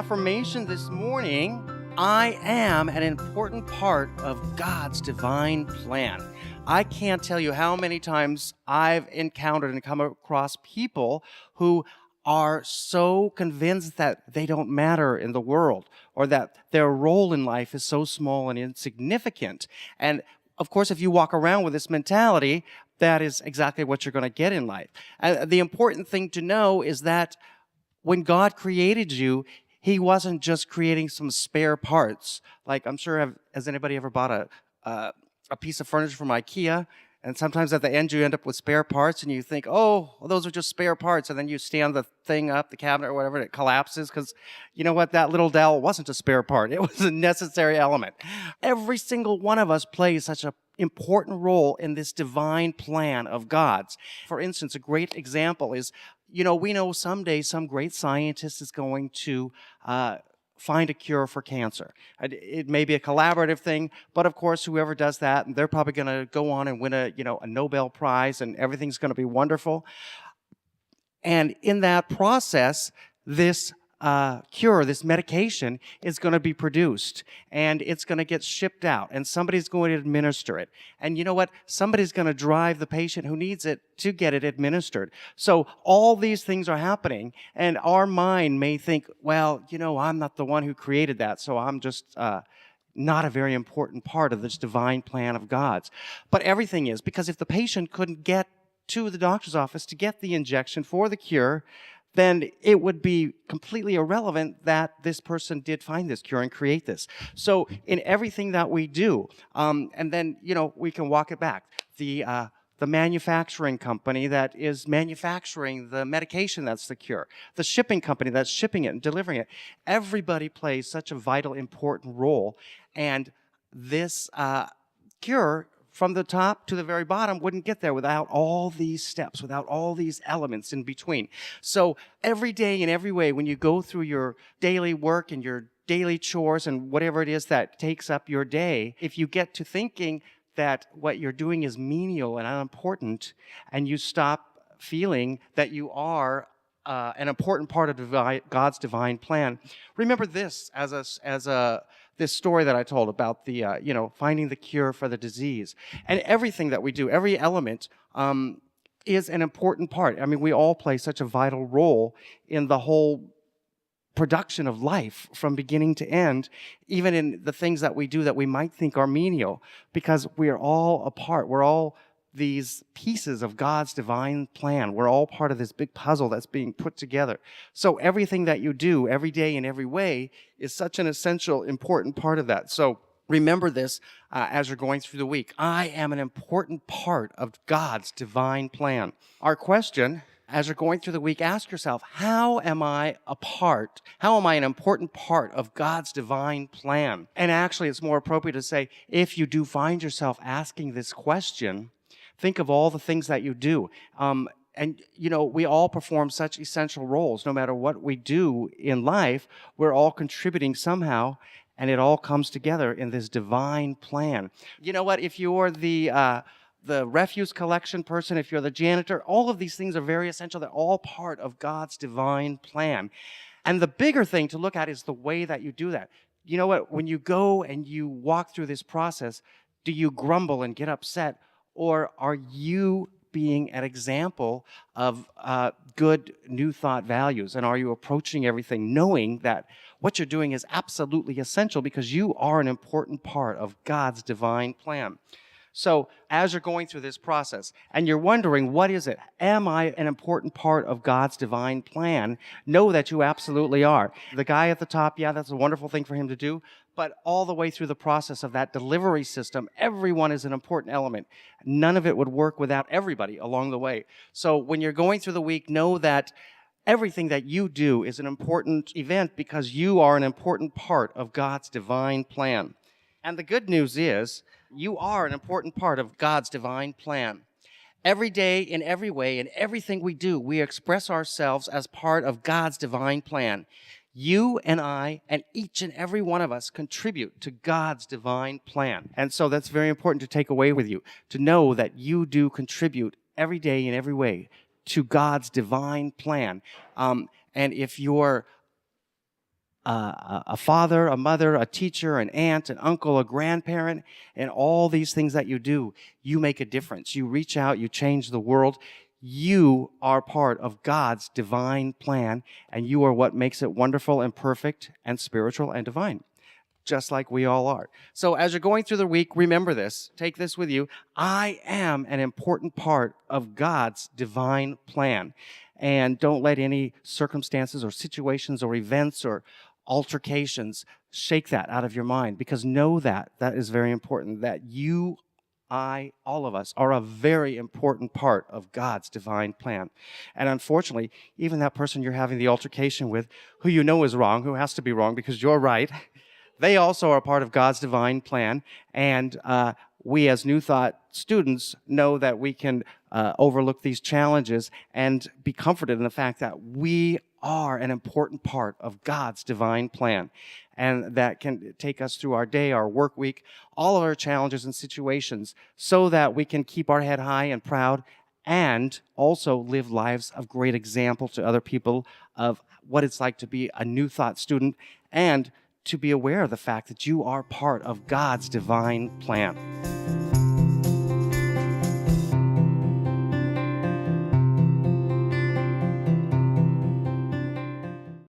affirmation this morning. I am an important part of God's divine plan. I can't tell you how many times I've encountered and come across people who are so convinced that they don't matter in the world or that their role in life is so small and insignificant. And of course, if you walk around with this mentality, that is exactly what you're going to get in life. The important thing to know is that when God created you, He wasn't just creating some spare parts. Like, I'm sure, has anybody ever bought a piece of furniture from IKEA? And sometimes at the end you end up with spare parts and you think, oh, well, those are just spare parts. And then you stand the thing up, the cabinet or whatever, and it collapses because you know what? That little dowel wasn't a spare part. It was a necessary element. Every single one of us plays such an important role in this divine plan of God's. For instance, a great example is, we know someday some great scientist is going to find a cure for cancer. It may be a collaborative thing, but of course, whoever does that, they're probably going to go on and win a Nobel Prize, and everything's going to be wonderful. And in that process, this cure, this medication, is going to be produced, and it's going to get shipped out, and somebody's going to administer it. And you know what? Somebody's going to drive the patient who needs it to get it administered. So all these things are happening, and our mind may think, well, I'm not the one who created that, so I'm just not a very important part of this divine plan of God's. But everything is, because if the patient couldn't get to the doctor's office to get the injection for the cure, then it would be completely irrelevant that this person did find this cure and create this. So in everything that we do, and then, we can walk it back. The manufacturing company that is manufacturing the medication that's the cure, the shipping company that's shipping it and delivering it, everybody plays such a vital, important role. And this cure, from the top to the very bottom, wouldn't get there without all these steps, without all these elements in between. So every day in every way, when you go through your daily work and your daily chores and whatever it is that takes up your day, if you get to thinking that what you're doing is menial and unimportant, and you stop feeling that you are an important part of God's divine plan, remember this as this story that I told about the, finding the cure for the disease. And everything that we do, every element, is an important part. I mean, we all play such a vital role in the whole production of life from beginning to end, even in the things that we do that we might think are menial, because we are all a part. We're all these pieces of God's divine plan. We're all part of this big puzzle that's being put together. So everything that you do every day in every way is such an essential, important part of that. So remember this as you're going through the week. I am an important part of God's divine plan. Our question, as you're going through the week, ask yourself, how am I an important part of God's divine plan? And actually, it's more appropriate to say, if you do find yourself asking this question, think of all the things that you do. And, we all perform such essential roles. No matter what we do in life, we're all contributing somehow, and it all comes together in this divine plan. You know what? If you're the refuse collection person, if you're the janitor, all of these things are very essential. They're all part of God's divine plan. And the bigger thing to look at is the way that you do that. You know what? When you go and you walk through this process, do you grumble and get upset? Or are you being an example of good new thought values? And are you approaching everything knowing that what you're doing is absolutely essential because you are an important part of God's divine plan? So as you're going through this process and you're wondering, what is it? Am I an important part of God's divine plan? Know that you absolutely are. The guy at the top, yeah, that's a wonderful thing for him to do. But all the way through the process of that delivery system, everyone is an important element. None of it would work without everybody along the way. So when you're going through the week, know that everything that you do is an important event because you are an important part of God's divine plan. And the good news is, you are an important part of God's divine plan. Every day, in every way, in everything we do, we express ourselves as part of God's divine plan. You and I and each and every one of us contribute to God's divine plan. And so that's very important to take away with you, to know that you do contribute every day in every way to God's divine plan. And if you're a father, a mother, a teacher, an aunt, an uncle, a grandparent, and all these things that you do, you make a difference. You reach out, you change the world. You are part of God's divine plan, and you are what makes it wonderful and perfect and spiritual and divine, just like we all are. So as you're going through the week, remember this. Take this with you. I am an important part of God's divine plan. And don't let any circumstances or situations or events or altercations shake that out of your mind, because know that that is very important, that you, I, all of us are a very important part of God's divine plan. And unfortunately, even that person you're having the altercation with, who you know is wrong, who has to be wrong because you're right, they also are part of God's divine plan. And we as New Thought students know that we can overlook these challenges and be comforted in the fact that we are an important part of God's divine plan. And that can take us through our day, our work week, all of our challenges and situations, so that we can keep our head high and proud and also live lives of great example to other people of what it's like to be a New Thought student, and to be aware of the fact that you are part of God's divine plan.